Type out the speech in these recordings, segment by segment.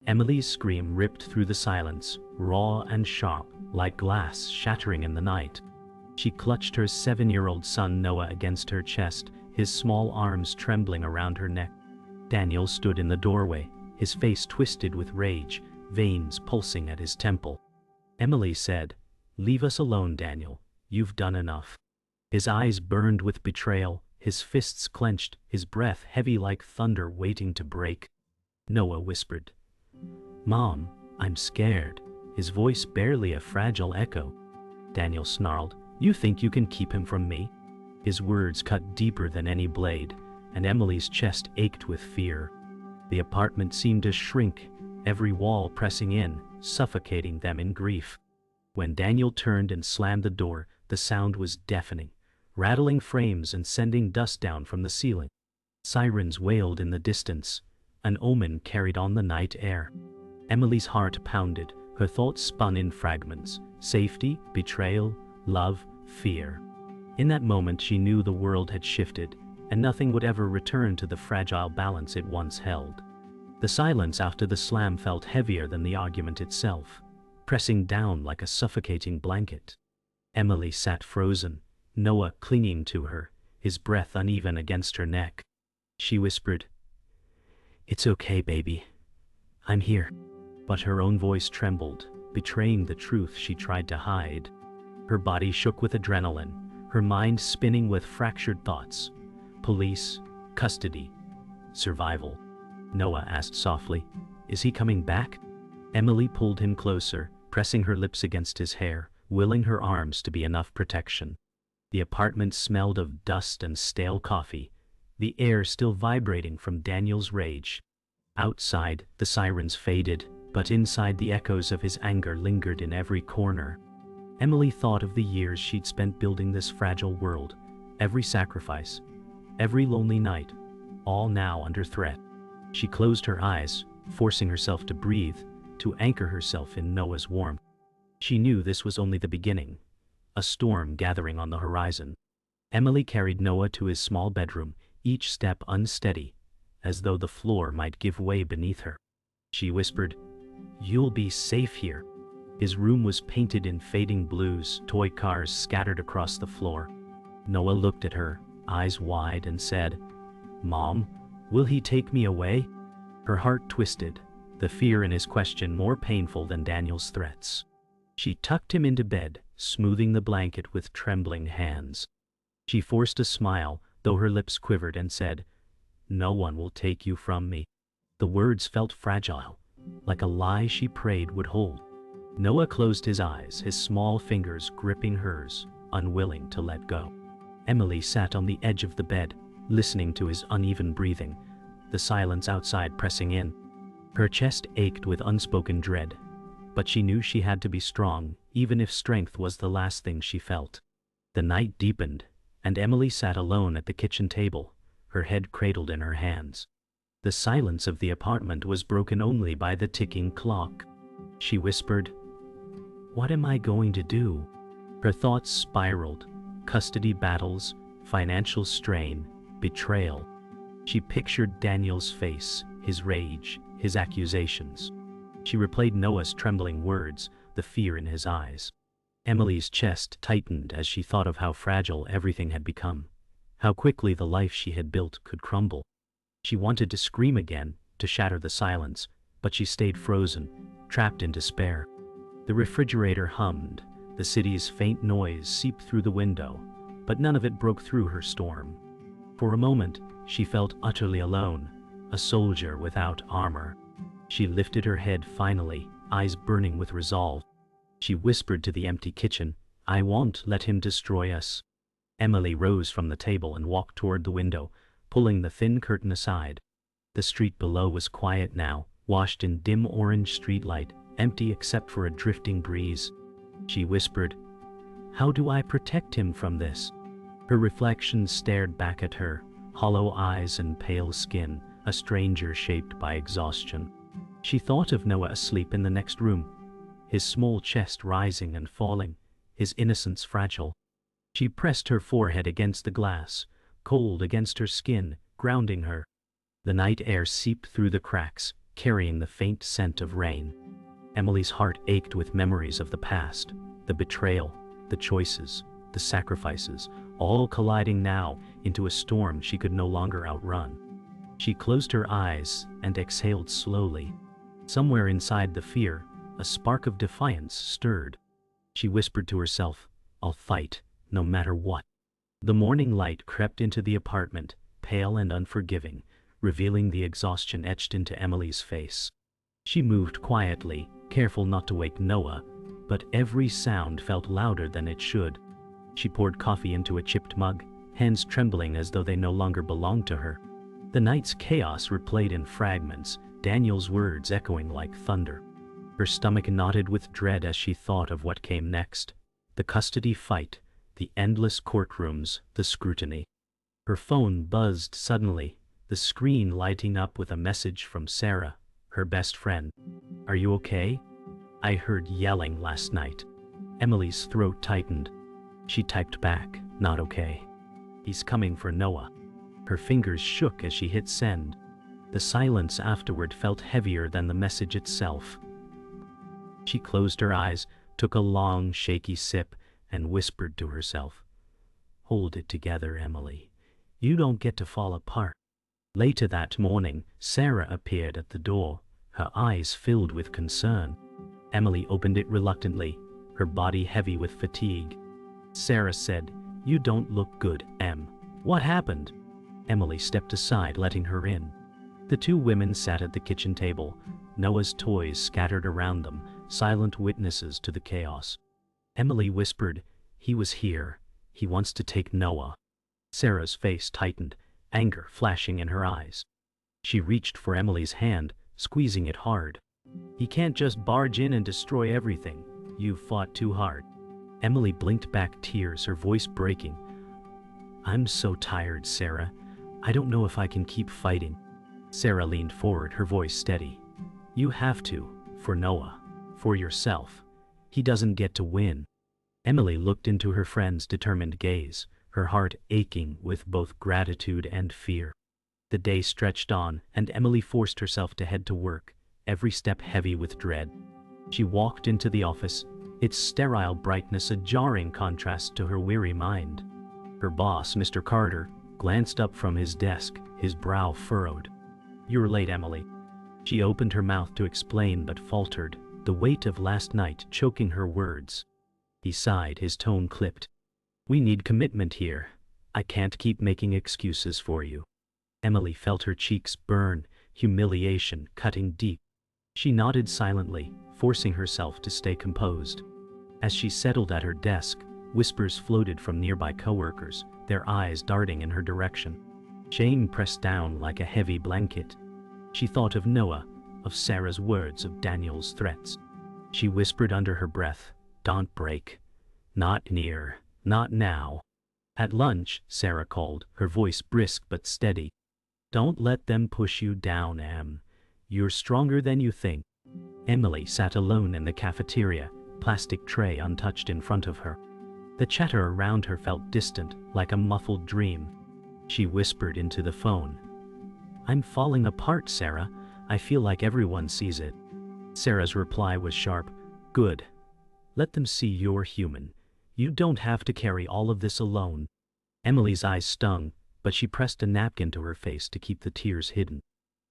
Emily's scream ripped through the silence, raw and sharp, like glass shattering in the night. She clutched her 7-year-old son Noah against her chest, his small arms trembling around her neck. Daniel stood in the doorway, his face twisted with rage, veins pulsing at his temple. Emily said, "Leave us alone, Daniel. You've done enough." His eyes burned with betrayal, his fists clenched, his breath heavy like thunder waiting to break. Noah whispered, "Mom, I'm scared," his voice barely a fragile echo. Daniel snarled, "You think you can keep him from me?" His words cut deeper than any blade, and Emily's chest ached with fear. The apartment seemed to shrink, every wall pressing in, suffocating them in grief. When Daniel turned and slammed the door, the sound was deafening, rattling frames and sending dust down from the ceiling. Sirens wailed in the distance, an omen carried on the night air. Emily's heart pounded, her thoughts spun in fragments: safety, betrayal, love, fear. In that moment she knew the world had shifted, and nothing would ever return to the fragile balance it once held. The silence after the slam felt heavier than the argument itself, pressing down like a suffocating blanket. Emily sat frozen, Noah clinging to her, his breath uneven against her neck. She whispered, "It's okay, baby. I'm here." But her own voice trembled, betraying the truth she tried to hide. Her body shook with adrenaline, her mind spinning with fractured thoughts. Police, custody, survival. Noah asked softly, "Is he coming back?" Emily pulled him closer, pressing her lips against his hair, willing her arms to be enough protection. The apartment smelled of dust and stale coffee, the air still vibrating from Daniel's rage. Outside, the sirens faded, but inside the echoes of his anger lingered in every corner. Emily thought of the years she'd spent building this fragile world, every sacrifice, every lonely night, all now under threat. She closed her eyes, forcing herself to breathe, to anchor herself in Noah's warmth. She knew this was only the beginning, a storm gathering on the horizon. Emily carried Noah to his small bedroom, each step unsteady, as though the floor might give way beneath her. She whispered, "You'll be safe here." His room was painted in fading blues, toy cars scattered across the floor. Noah looked at her, eyes wide, and said, "Mom, will he take me away?" Her heart twisted, the fear in his question more painful than Daniel's threats. She tucked him into bed, smoothing the blanket with trembling hands. She forced a smile, though her lips quivered, and said, "No one will take you from me." The words felt fragile, like a lie she prayed would hold. Noah closed his eyes, his small fingers gripping hers, unwilling to let go. Emily sat on the edge of the bed, listening to his uneven breathing, the silence outside pressing in. Her chest ached with unspoken dread, but she knew she had to be strong, even if strength was the last thing she felt. The night deepened, and Emily sat alone at the kitchen table, her head cradled in her hands. The silence of the apartment was broken only by the ticking clock. She whispered, "What am I going to do?" Her thoughts spiraled, custody battles, financial strain, betrayal. She pictured Daniel's face, his rage, his accusations. She replayed Noah's trembling words, the fear in his eyes. Emily's chest tightened as she thought of how fragile everything had become, how quickly the life she had built could crumble. She wanted to scream again, to shatter the silence, but she stayed frozen, trapped in despair. The refrigerator hummed, the city's faint noise seeped through the window, but none of it broke through her storm. For a moment, she felt utterly alone, a soldier without armor. She lifted her head finally, eyes burning with resolve. She whispered to the empty kitchen, "I won't let him destroy us." Emily rose from the table and walked toward the window, pulling the thin curtain aside. The street below was quiet now, washed in dim orange streetlight, empty except for a drifting breeze. She whispered, "How do I protect him from this?" Her reflection stared back at her, hollow eyes and pale skin, a stranger shaped by exhaustion. She thought of Noah asleep in the next room, his small chest rising and falling, his innocence fragile. She pressed her forehead against the glass, cold against her skin, grounding her. The night air seeped through the cracks, carrying the faint scent of rain. Emily's heart ached with memories of the past, the betrayal, the choices, the sacrifices, all colliding now into a storm she could no longer outrun. She closed her eyes and exhaled slowly. Somewhere inside the fear, a spark of defiance stirred. She whispered to herself, "I'll fight, no matter what." The morning light crept into the apartment, pale and unforgiving, revealing the exhaustion etched into Emily's face. She moved quietly, careful not to wake Noah, but every sound felt louder than it should. She poured coffee into a chipped mug, hands trembling as though they no longer belonged to her. The night's chaos replayed in fragments, Daniel's words echoing like thunder. Her stomach knotted with dread as she thought of what came next. The custody fight, the endless courtrooms, the scrutiny. Her phone buzzed suddenly, the screen lighting up with a message from Sarah, her best friend. "Are you okay?" "I heard yelling last night." Emily's throat tightened. She typed back, "Not okay. He's coming for Noah." Her fingers shook as she hit send. The silence afterward felt heavier than the message itself. She closed her eyes, took a long, shaky sip, and whispered to herself, "Hold it together, Emily. You don't get to fall apart." Later that morning, Sarah appeared at the door, her eyes filled with concern. Emily opened it reluctantly, her body heavy with fatigue. Sarah said, "You don't look good, Em. What happened?" Emily stepped aside, letting her in. The two women sat at the kitchen table, Noah's toys scattered around them, silent witnesses to the chaos. Emily whispered, "He was here. He wants to take Noah." Sarah's face tightened, anger flashing in her eyes. She reached for Emily's hand, squeezing it hard. "He can't just barge in and destroy everything. You've fought too hard." Emily blinked back, tears, her voice breaking. "I'm so tired, Sarah. I don't know if I can keep fighting." Sarah leaned forward, her voice steady. "You have to, for Noah, for yourself. He doesn't get to win." Emily looked into her friend's determined gaze, her heart aching with both gratitude and fear. The day stretched on, and Emily forced herself to head to work, every step heavy with dread. She walked into the office, its sterile brightness a jarring contrast to her weary mind. Her boss, Mr. Carter, glanced up from his desk, his brow furrowed. "You're late, Emily." She opened her mouth to explain but faltered, the weight of last night choking her words. He sighed, his tone clipped. "We need commitment here. I can't keep making excuses for you." Emily felt her cheeks burn, humiliation cutting deep. She nodded silently, forcing herself to stay composed. As she settled at her desk, whispers floated from nearby coworkers, their eyes darting in her direction. Shame pressed down like a heavy blanket. She thought of Noah, of Sarah's words, of Daniel's threats. She whispered under her breath, "Don't break. Not near. Not now." At lunch, Sarah called, her voice brisk but steady. "Don't let them push you down, Em. You're stronger than you think." Emily sat alone in the cafeteria, plastic tray untouched in front of her. The chatter around her felt distant, like a muffled dream. She whispered into the phone, "I'm falling apart, Sarah. I feel like everyone sees it." Sarah's reply was sharp, "Good. Let them see you're human. You don't have to carry all of this alone." Emily's eyes stung, but she pressed a napkin to her face to keep the tears hidden.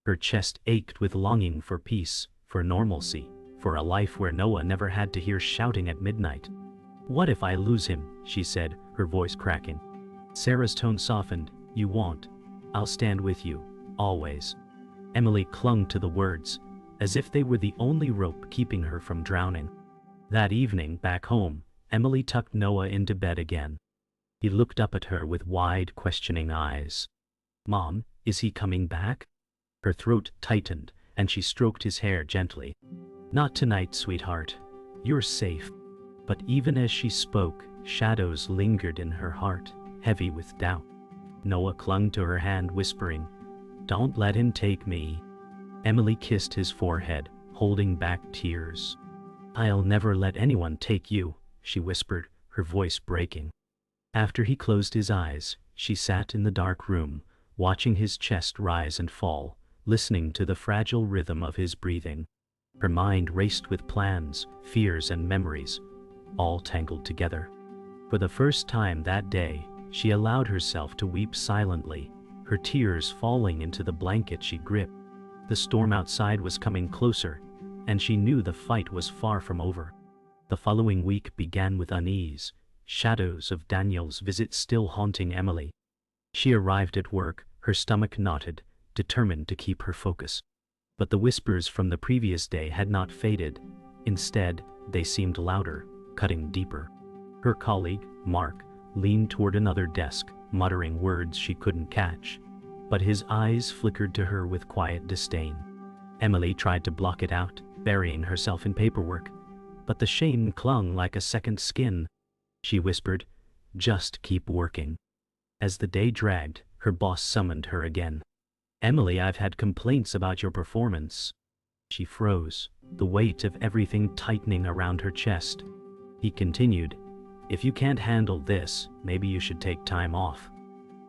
Her chest ached with longing for peace, for normalcy, for a life where Noah never had to hear shouting at midnight. "What if I lose him?" she said, her voice cracking. Sarah's tone softened. "You won't. I'll stand with you, always." Emily clung to the words, as if they were the only rope keeping her from drowning. That evening, back home, Emily tucked Noah into bed again. He looked up at her with wide, questioning eyes. "Mom, is he coming back?" Her throat tightened, and she stroked his hair gently. "Not tonight, sweetheart. You're safe." But even as she spoke, shadows lingered in her heart, heavy with doubt. Noah clung to her hand, whispering, "Don't let him take me." Emily kissed his forehead, holding back tears. "I'll never let anyone take you," she whispered, her voice breaking. After he closed his eyes, she sat in the dark room, watching his chest rise and fall, listening to the fragile rhythm of his breathing. Her mind raced with plans, fears, and memories, all tangled together. For the first time that day, she allowed herself to weep silently, her tears falling into the blanket she gripped. The storm outside was coming closer, and she knew the fight was far from over. The following week began with unease, shadows of Daniel's visit still haunting Emily. She arrived at work, her stomach knotted, determined to keep her focus. But the whispers from the previous day had not faded. Instead, they seemed louder, cutting deeper. Her colleague, Mark, leaned toward another desk, muttering words she couldn't catch. But his eyes flickered to her with quiet disdain. Emily tried to block it out, burying herself in paperwork. But the shame clung like a second skin. She whispered, "Just keep working." As the day dragged, her boss summoned her again. "Emily, I've had complaints about your performance." She froze, the weight of everything tightening around her chest. He continued, "If you can't handle this, maybe you should take time off."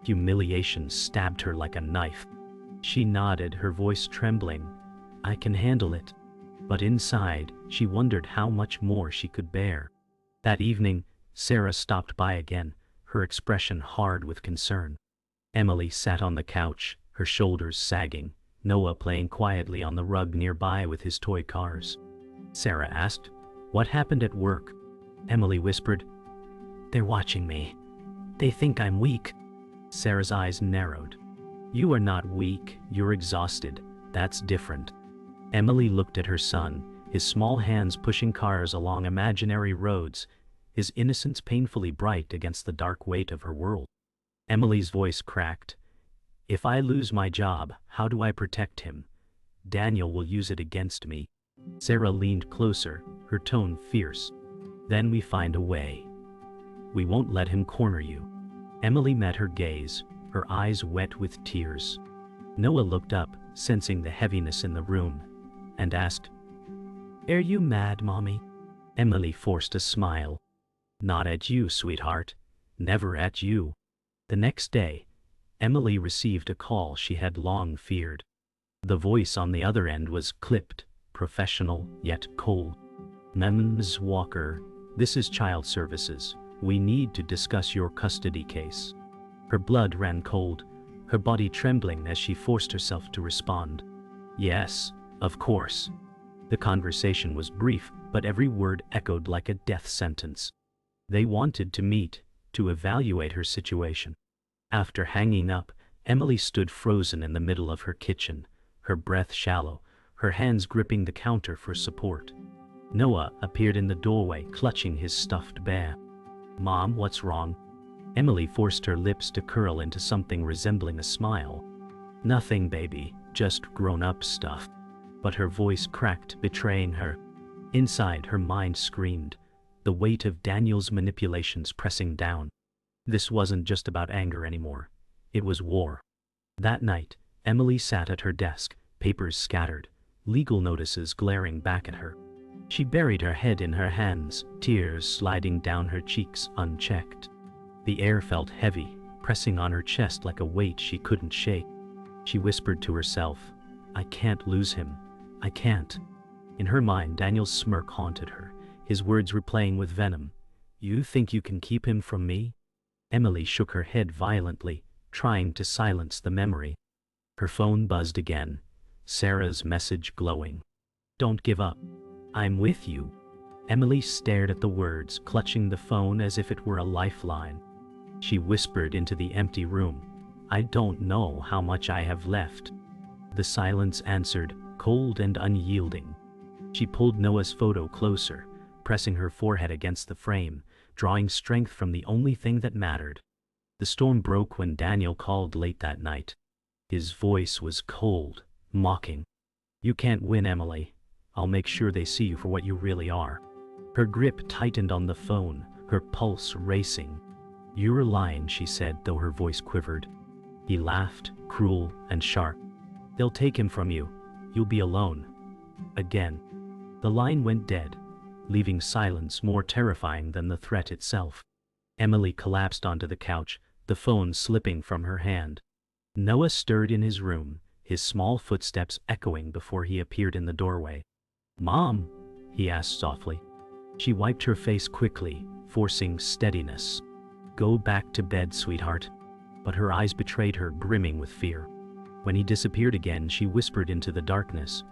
Humiliation stabbed her like a knife. She nodded, her voice trembling. "I can handle it." But inside, she wondered how much more she could bear. That evening, Sarah stopped by again, her expression hard with concern. Emily sat on the couch, her shoulders sagging, Noah playing quietly on the rug nearby with his toy cars. Sarah asked, "What happened at work?" Emily whispered, "They're watching me. They think I'm weak." Sarah's eyes narrowed. "You are not weak, you're exhausted. That's different." Emily looked at her son, his small hands pushing cars along imaginary roads, his innocence painfully bright against the dark weight of her world. Emily's voice cracked. "If I lose my job, how do I protect him? Daniel will use it against me." Sarah leaned closer, her tone fierce. "Then we find a way. We won't let him corner you." Emily met her gaze, her eyes wet with tears. Noah looked up, sensing the heaviness in the room, and asked, "Are you mad, Mommy?" Emily forced a smile. "Not at you, sweetheart. Never at you." The next day, Emily received a call she had long feared. The voice on the other end was clipped, professional, yet cold. "Ms. Walker, this is Child Services. We need to discuss your custody case." Her blood ran cold, her body trembling as she forced herself to respond. "Yes, of course." The conversation was brief, but every word echoed like a death sentence. They wanted to meet, to evaluate her situation. After hanging up, Emily stood frozen in the middle of her kitchen, her breath shallow, her hands gripping the counter for support. Noah appeared in the doorway, clutching his stuffed bear. "Mom, what's wrong?" Emily forced her lips to curl into something resembling a smile. "Nothing, baby, just grown-up stuff." But her voice cracked, betraying her. Inside, her mind screamed, the weight of Daniel's manipulations pressing down. This wasn't just about anger anymore. It was war. That night, Emily sat at her desk, papers scattered, legal notices glaring back at her. She buried her head in her hands, tears sliding down her cheeks unchecked. The air felt heavy, pressing on her chest like a weight she couldn't shake. She whispered to herself, "I can't lose him. I can't." In her mind, Daniel's smirk haunted her, his words replaying with venom. "You think you can keep him from me?" Emily shook her head violently, trying to silence the memory. Her phone buzzed again, Sarah's message glowing. "Don't give up. I'm with you." Emily stared at the words, clutching the phone as if it were a lifeline. She whispered into the empty room, "I don't know how much I have left." The silence answered, cold and unyielding. She pulled Noah's photo closer, pressing her forehead against the frame, drawing strength from the only thing that mattered. The storm broke when Daniel called late that night. His voice was cold, mocking. "You can't win, Emily. I'll make sure they see you for what you really are." Her grip tightened on the phone, her pulse racing. "You're lying," she said, though her voice quivered. He laughed, cruel and sharp. "They'll take him from you. You'll be alone." Again. The line went dead, leaving silence more terrifying than the threat itself. Emily collapsed onto the couch, the phone slipping from her hand. Noah stirred in his room, his small footsteps echoing before he appeared in the doorway. "Mom?" he asked softly. She wiped her face quickly, forcing steadiness. "Go back to bed, sweetheart." But her eyes betrayed her, brimming with fear. When he disappeared again, she whispered into the darkness,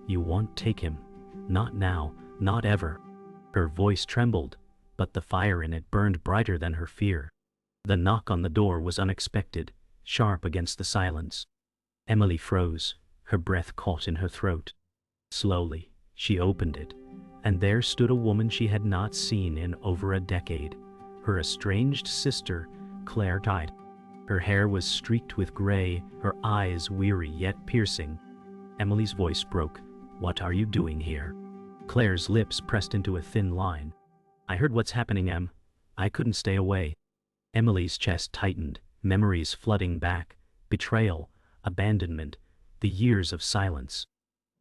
"You won't take him. Not now, not ever." Her voice trembled, but the fire in it burned brighter than her fear. The knock on the door was unexpected, sharp against the silence. Emily froze, her breath caught in her throat. Slowly, she opened it, and there stood a woman she had not seen in over a decade, her estranged sister, Claire Tide. Her hair was streaked with gray, her eyes weary yet piercing. Emily's voice broke. "What are you doing here?" Claire's lips pressed into a thin line. "I heard what's happening, Em. I couldn't stay away." Emily's chest tightened, memories flooding back, betrayal, abandonment, the years of silence.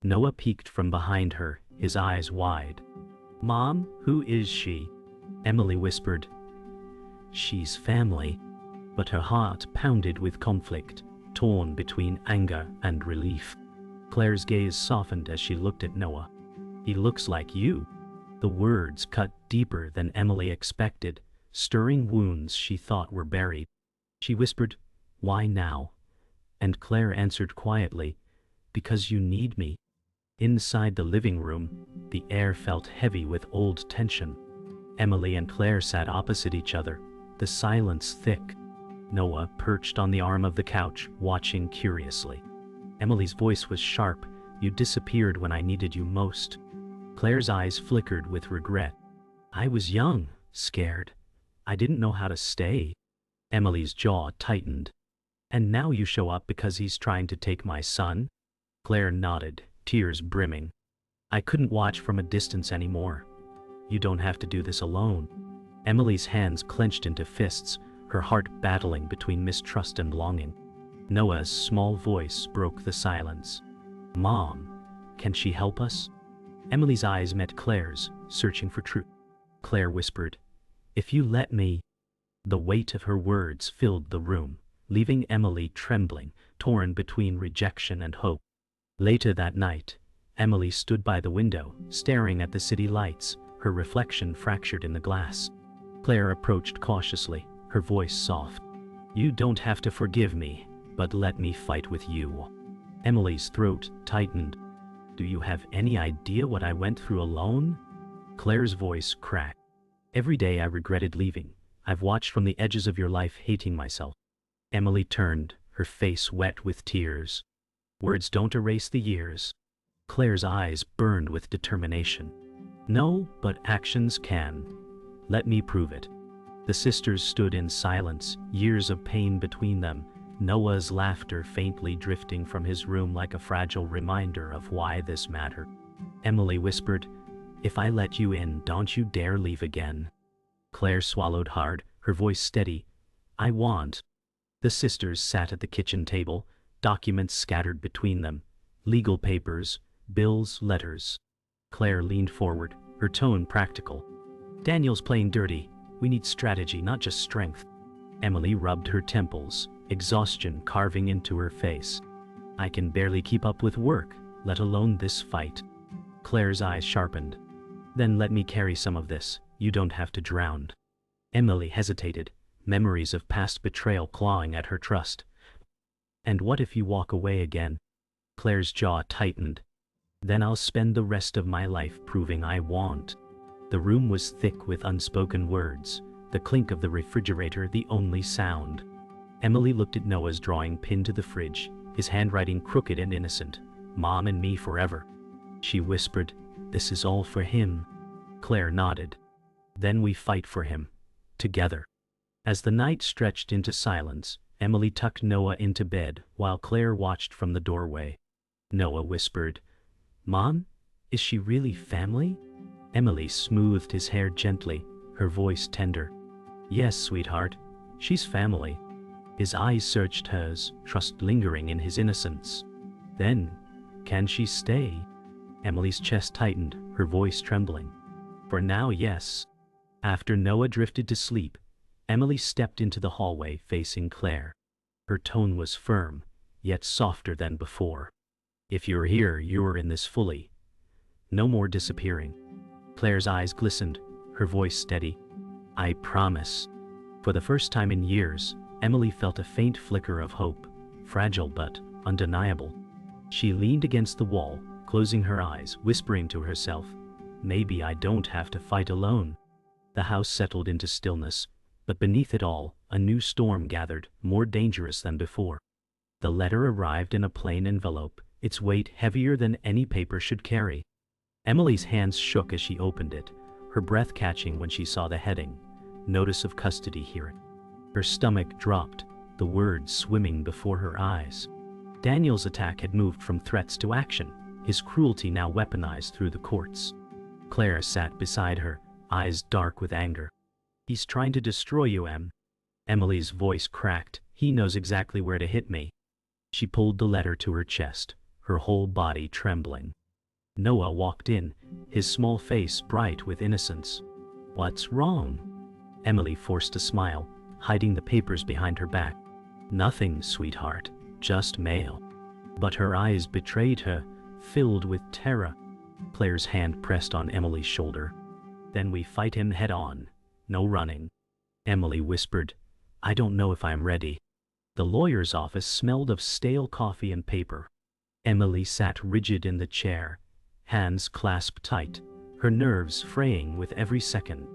Noah peeked from behind her, his eyes wide. "Mom, who is she?" Emily whispered. "She's family." But her heart pounded with conflict, torn between anger and relief. Claire's gaze softened as she looked at Noah. "He looks like you." The words cut deeper than Emily expected, stirring wounds she thought were buried. She whispered, "Why now?" And Claire answered quietly, "Because you need me." Inside the living room, the air felt heavy with old tension. Emily and Claire sat opposite each other, the silence thick. Noah perched on the arm of the couch, watching curiously. Emily's voice was sharp. "You disappeared when I needed you most." Claire's eyes flickered with regret. "I was young, scared. I didn't know how to stay." Emily's jaw tightened. "And now you show up because he's trying to take my son?" Claire nodded, tears brimming. "I couldn't watch from a distance anymore." "You don't have to do this alone." Emily's hands clenched into fists, her heart battling between mistrust and longing. Noah's small voice broke the silence. "Mom, can she help us?" Emily's eyes met Claire's, searching for truth. Claire whispered, "If you let me." The weight of her words filled the room, leaving Emily trembling, torn between rejection and hope. Later that night, Emily stood by the window, staring at the city lights, her reflection fractured in the glass. Claire approached cautiously, her voice soft. "You don't have to forgive me, but let me fight with you." Emily's throat tightened. "Do you have any idea what I went through alone?" Claire's voice cracked. "Every day I regretted leaving. I've watched from the edges of your life, hating myself." Emily turned, her face wet with tears. "Words don't erase the years." Claire's eyes burned with determination. "No, but actions can. Let me prove it." The sisters stood in silence, years of pain between them, Noah's laughter faintly drifting from his room like a fragile reminder of why this mattered. Emily whispered, "If I let you in, don't you dare leave again." Claire swallowed hard, her voice steady. "I want." The sisters sat at the kitchen table, documents scattered between them, legal papers, bills, letters. Claire leaned forward, her tone practical. "Daniel's playing dirty. We need strategy, not just strength." Emily rubbed her temples, exhaustion carving into her face. "I can barely keep up with work, let alone this fight." Claire's eyes sharpened. "Then let me carry some of this. You don't have to drown." Emily hesitated, memories of past betrayal clawing at her trust. "And what if you walk away again?" Claire's jaw tightened. "Then I'll spend the rest of my life proving I won't." The room was thick with unspoken words, the clink of the refrigerator the only sound. Emily looked at Noah's drawing pinned to the fridge, his handwriting crooked and innocent. "Mom and me forever." She whispered, "This is all for him." Claire nodded. "Then we fight for him. Together." As the night stretched into silence, Emily tucked Noah into bed while Claire watched from the doorway. Noah whispered, "Mom, is she really family?" Emily smoothed his hair gently, her voice tender. "Yes, sweetheart, she's family." His eyes searched hers, trust lingering in his innocence. "Then, can she stay?" Emily's chest tightened, her voice trembling. "For now, yes." After Noah drifted to sleep, Emily stepped into the hallway facing Claire. Her tone was firm, yet softer than before. If you're here, you're in this fully. No more disappearing. Claire's eyes glistened, her voice steady. I promise. For the first time in years, Emily felt a faint flicker of hope, fragile but undeniable. She leaned against the wall, closing her eyes, whispering to herself, maybe I don't have to fight alone. The house settled into stillness, but beneath it all, a new storm gathered, more dangerous than before. The letter arrived in a plain envelope, its weight heavier than any paper should carry. Emily's hands shook as she opened it, her breath catching when she saw the heading, Notice of Custody Hearing. Her stomach dropped, the words swimming before her eyes. Daniel's attack had moved from threats to action, his cruelty now weaponized through the courts. Claire sat beside her, eyes dark with anger. He's trying to destroy you, Em. Emily's voice cracked. He knows exactly where to hit me. She pulled the letter to her chest, her whole body trembling. Noah walked in, his small face bright with innocence. What's wrong? Emily forced a smile, hiding the papers behind her back. Nothing, sweetheart, just mail. But her eyes betrayed her, filled with terror. Claire's hand pressed on Emily's shoulder. Then we fight him head on. No running. Emily whispered, I don't know if I'm ready. The lawyer's office smelled of stale coffee and paper. Emily sat rigid in the chair, hands clasped tight, her nerves fraying with every second.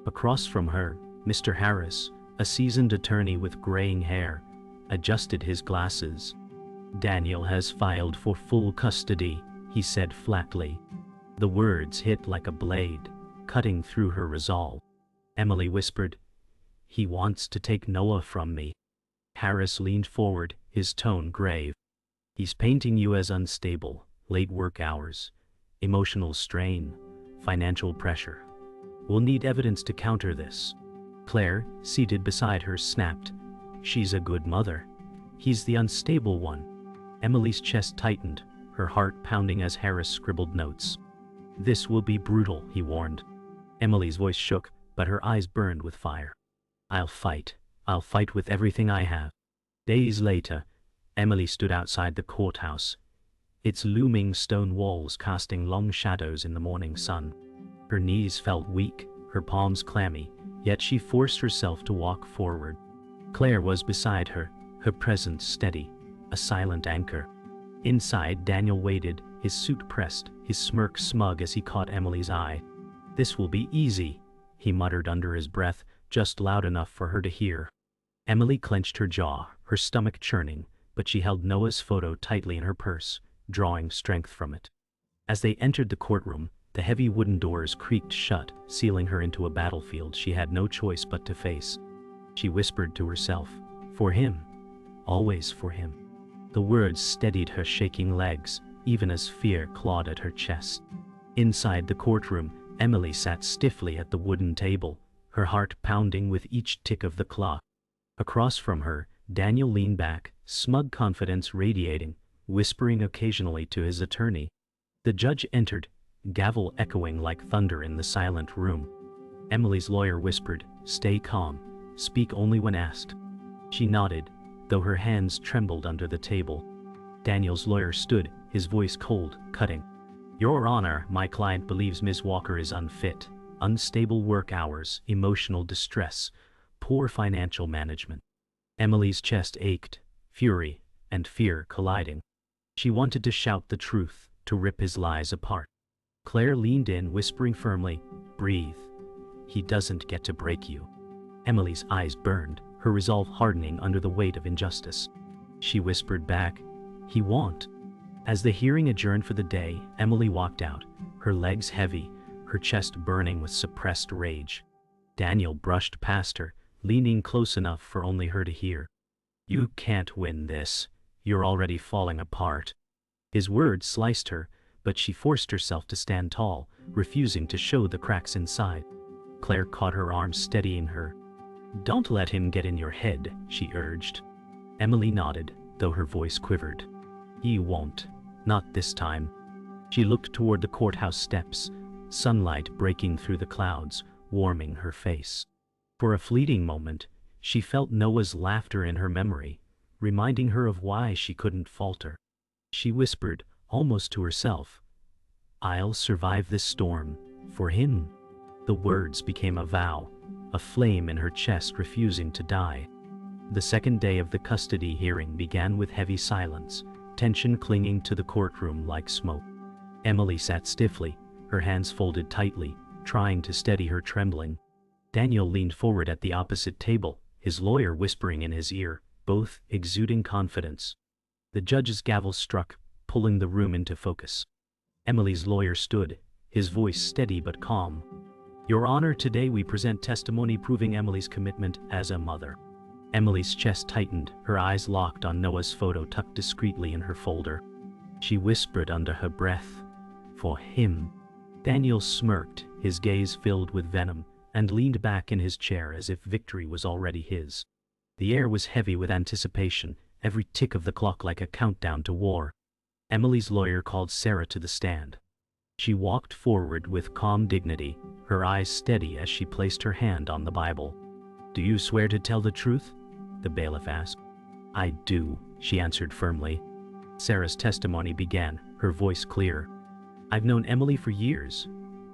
Across from her, Mr. Harris, a seasoned attorney with graying hair, adjusted his glasses. Daniel has filed for full custody, he said flatly. The words hit like a blade, cutting through her resolve. Emily whispered, he wants to take Noah from me. Harris leaned forward, his tone grave. He's painting you as unstable, late work hours, emotional strain, financial pressure. We'll need evidence to counter this. Claire, seated beside her, snapped, she's a good mother. He's the unstable one. Emily's chest tightened, her heart pounding as Harris scribbled notes. This will be brutal, he warned. Emily's voice shook, but her eyes burned with fire. I'll fight with everything I have. Days later, Emily stood outside the courthouse, its looming stone walls casting long shadows in the morning sun. Her knees felt weak, her palms clammy, yet she forced herself to walk forward. Claire was beside her, her presence steady, a silent anchor. Inside, Daniel waited, his suit pressed, his smirk smug as he caught Emily's eye. This will be easy, he muttered under his breath, just loud enough for her to hear. Emily clenched her jaw, her stomach churning, but she held Noah's photo tightly in her purse, drawing strength from it. As they entered the courtroom, the heavy wooden doors creaked shut, sealing her into a battlefield she had no choice but to face. She whispered to herself, for him, always for him. The words steadied her shaking legs, even as fear clawed at her chest. Inside the courtroom, Emily sat stiffly at the wooden table, her heart pounding with each tick of the clock. Across from her, Daniel leaned back, smug confidence radiating, whispering occasionally to his attorney. The judge entered, gavel echoing like thunder in the silent room. Emily's lawyer whispered, stay calm, speak only when asked. She nodded, though her hands trembled under the table. Daniel's lawyer stood, his voice cold, cutting. Your Honor, my client believes Ms. Walker is unfit. Unstable work hours, emotional distress, poor financial management. Emily's chest ached, fury and fear colliding. She wanted to shout the truth, to rip his lies apart. Claire leaned in, whispering firmly, breathe. He doesn't get to break you. Emily's eyes burned, her resolve hardening under the weight of injustice. She whispered back, he won't. As the hearing adjourned for the day, Emily walked out, her legs heavy, her chest burning with suppressed rage. Daniel brushed past her, leaning close enough for only her to hear. You can't win this. You're already falling apart. His words sliced her, but she forced herself to stand tall, refusing to show the cracks inside. Claire caught her arm, steadying her. Don't let him get in your head, she urged. Emily nodded, though her voice quivered. He won't. Not this time. She looked toward the courthouse steps, sunlight breaking through the clouds, warming her face. For a fleeting moment, she felt Noah's laughter in her memory, reminding her of why she couldn't falter. She whispered, almost to herself, "I'll survive this storm, for him." The words became a vow, a flame in her chest refusing to die. The second day of the custody hearing began with heavy silence, tension clinging to the courtroom like smoke. Emily sat stiffly, her hands folded tightly, trying to steady her trembling. Daniel leaned forward at the opposite table, his lawyer whispering in his ear, both exuding confidence. The judge's gavel struck, pulling the room into focus. Emily's lawyer stood, his voice steady but calm. "Your Honor, today we present testimony proving Emily's commitment as a mother." Emily's chest tightened, her eyes locked on Noah's photo tucked discreetly in her folder. She whispered under her breath, "For him." Daniel smirked, his gaze filled with venom, and leaned back in his chair as if victory was already his. The air was heavy with anticipation, every tick of the clock like a countdown to war. Emily's lawyer called Sarah to the stand. She walked forward with calm dignity, her eyes steady as she placed her hand on the Bible. "Do you swear to tell the truth?" the bailiff asked. "I do," she answered firmly. Sarah's testimony began, her voice clear. "I've known Emily for years.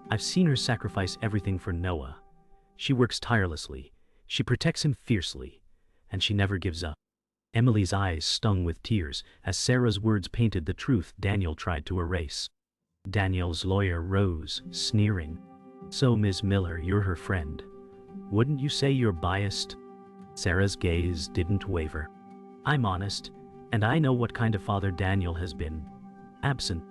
I've seen her sacrifice everything for Noah. She works tirelessly, she protects him fiercely, and she never gives up." Emily's eyes stung with tears as Sarah's words painted the truth Daniel tried to erase. Daniel's lawyer rose, sneering. "So, Ms. Miller, you're her friend. Wouldn't you say you're biased?" Sarah's gaze didn't waver. "I'm honest, and I know what kind of father Daniel has been. Absent."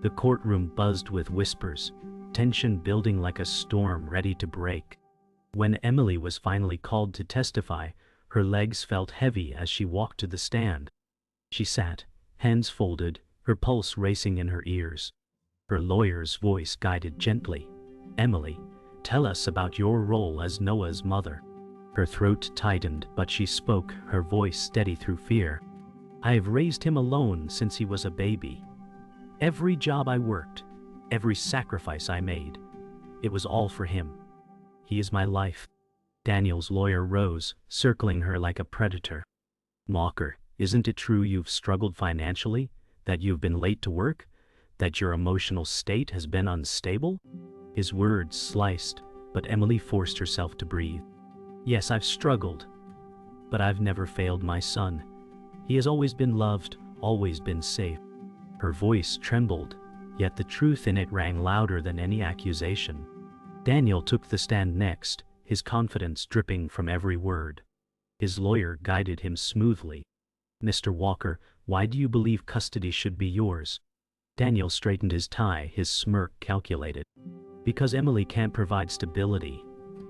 The courtroom buzzed with whispers, tension building like a storm ready to break. When Emily was finally called to testify, her legs felt heavy as she walked to the stand. She sat, hands folded, her pulse racing in her ears. Her lawyer's voice guided gently, "Emily, tell us about your role as Noah's mother." Her throat tightened, but she spoke, her voice steady through fear. "I've raised him alone since he was a baby. Every job I worked, every sacrifice I made, it was all for him. He is my life." Daniel's lawyer rose, circling her like a predator. "Walker, isn't it true you've struggled financially, that you've been late to work, that your emotional state has been unstable?" His words sliced, but Emily forced herself to breathe. "Yes, I've struggled, but I've never failed my son. He has always been loved, always been safe." Her voice trembled, yet the truth in it rang louder than any accusation. Daniel took the stand next, his confidence dripping from every word. His lawyer guided him smoothly. "Mr. Walker, why do you believe custody should be yours?" Daniel straightened his tie, his smirk calculated. "Because Emily can't provide stability.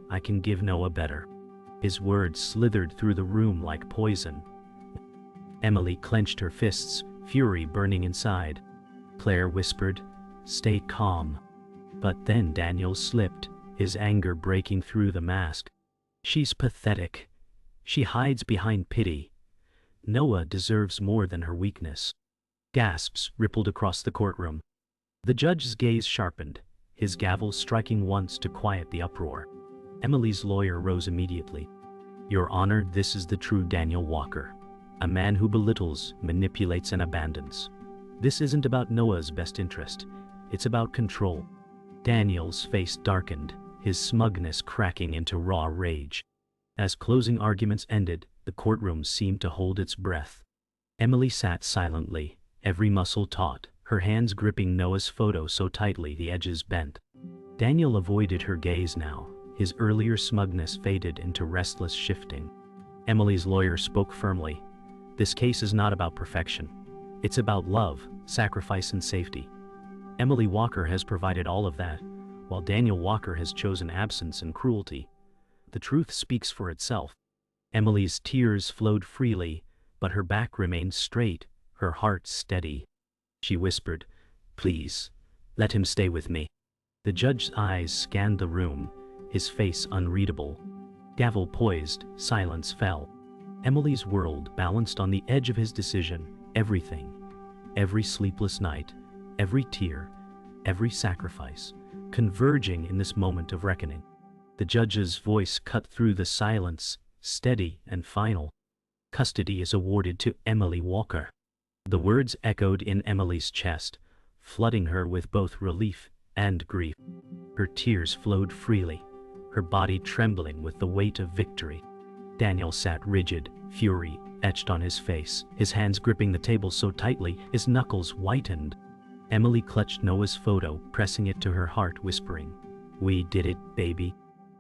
I can give Noah better." His words slithered through the room like poison. Emily clenched her fists, fury burning inside. Claire whispered, "Stay calm." But then Daniel slipped, his anger breaking through the mask. "She's pathetic. She hides behind pity. Noah deserves more than her weakness." Gasps rippled across the courtroom. The judge's gaze sharpened, his gavel striking once to quiet the uproar. Emily's lawyer rose immediately. "Your Honor, this is the true Daniel Walker, a man who belittles, manipulates, and abandons. This isn't about Noah's best interest, it's about control." Daniel's face darkened, his smugness cracking into raw rage. As closing arguments ended, the courtroom seemed to hold its breath. Emily sat silently, every muscle taut, her hands gripping Noah's photo so tightly the edges bent. Daniel avoided her gaze now, his earlier smugness faded into restless shifting. Emily's lawyer spoke firmly. "This case is not about perfection. It's about love, sacrifice, and safety. Emily Walker has provided all of that, while Daniel Walker has chosen absence and cruelty. The truth speaks for itself." Emily's tears flowed freely, but her back remained straight, her heart steady. She whispered, "Please, let him stay with me." The judge's eyes scanned the room, his face unreadable. Gavel poised, silence fell. Emily's world balanced on the edge of his decision, everything. Every sleepless night, every tear, every sacrifice, converging in this moment of reckoning. The judge's voice cut through the silence, steady and final. Custody is awarded to Emily Walker. The words echoed in Emily's chest, flooding her with both relief and grief. Her tears flowed freely, her body trembling with the weight of victory. Daniel sat rigid, fury etched on his face, his hands gripping the table so tightly his knuckles whitened. Emily clutched Noah's photo, pressing it to her heart, whispering, "We did it, baby."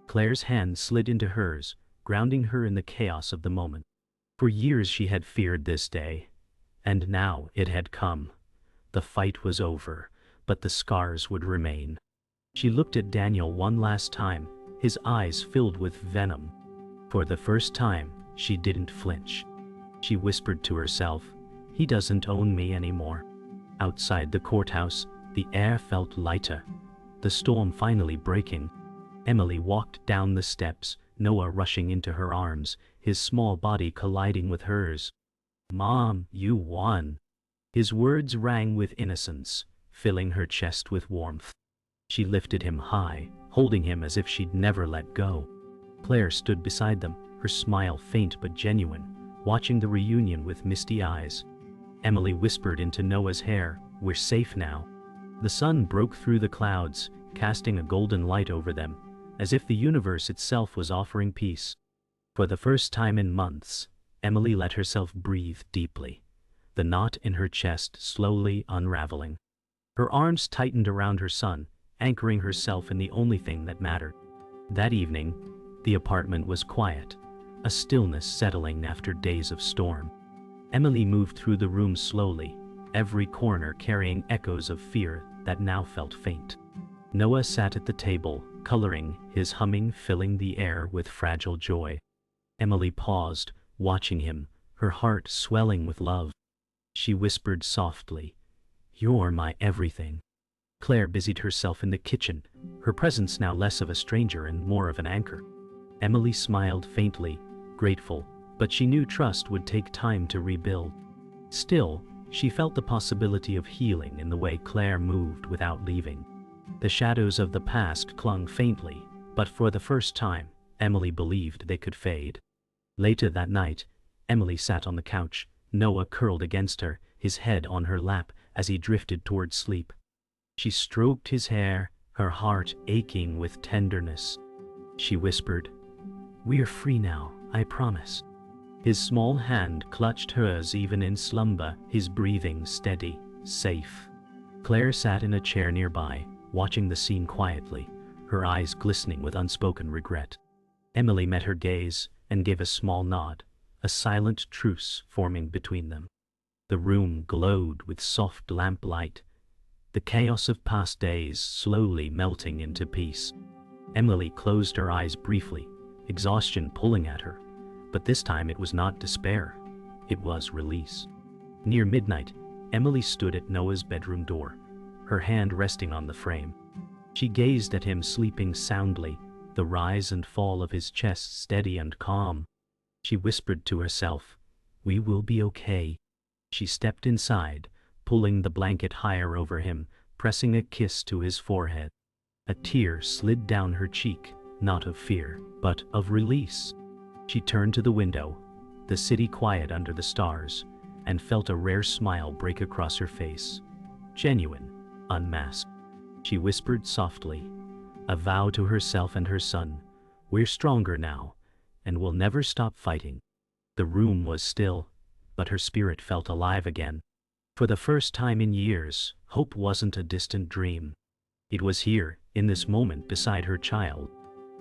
Claire's hand slid into hers, grounding her in the chaos of the moment. For years she had feared this day, and now it had come. The fight was over, but the scars would remain. She looked at Daniel one last time, his eyes filled with venom. For the first time, she didn't flinch. She whispered to herself, "He doesn't own me anymore." Outside the courthouse, the air felt lighter, the storm finally breaking. Emily walked down the steps, Noah rushing into her arms, his small body colliding with hers. "Mom, you won." His words rang with innocence, filling her chest with warmth. She lifted him high, holding him as if she'd never let go. Claire stood beside them, her smile faint but genuine, watching the reunion with misty eyes. Emily whispered into Noah's hair, "We're safe now." The sun broke through the clouds, casting a golden light over them, as if the universe itself was offering peace. For the first time in months, Emily let herself breathe deeply, the knot in her chest slowly unraveling. Her arms tightened around her son, anchoring herself in the only thing that mattered. That evening, the apartment was quiet, a stillness settling after days of storm. Emily moved through the room slowly, every corner carrying echoes of fear that now felt faint. Noah sat at the table, coloring, his humming filling the air with fragile joy. Emily paused, watching him, her heart swelling with love. She whispered softly, "You're my everything." Claire busied herself in the kitchen, her presence now less of a stranger and more of an anchor. Emily smiled faintly, grateful, but she knew trust would take time to rebuild. Still, she felt the possibility of healing in the way Claire moved without leaving. The shadows of the past clung faintly, but for the first time, Emily believed they could fade. Later that night, Emily sat on the couch, Noah curled against her, his head on her lap as he drifted toward sleep. She stroked his hair, her heart aching with tenderness. She whispered, "We're free now, I promise." His small hand clutched hers even in slumber, his breathing steady, safe. Claire sat in a chair nearby, watching the scene quietly, her eyes glistening with unspoken regret. Emily met her gaze and gave a small nod, a silent truce forming between them. The room glowed with soft lamplight, the chaos of past days slowly melting into peace. Emily closed her eyes briefly, exhaustion pulling at her, but this time it was not despair, it was release. Near midnight, Emily stood at Noah's bedroom door, her hand resting on the frame. She gazed at him sleeping soundly, the rise and fall of his chest steady and calm. She whispered to herself, "We will be okay." She stepped inside, pulling the blanket higher over him, pressing a kiss to his forehead. A tear slid down her cheek, not of fear, but of release. She turned to the window, the city quiet under the stars, and felt a rare smile break across her face. Genuine, unmasked. She whispered softly, a vow to herself and her son, "We're stronger now, and we'll never stop fighting." The room was still, but her spirit felt alive again. For the first time in years, hope wasn't a distant dream. It was here, in this moment beside her child.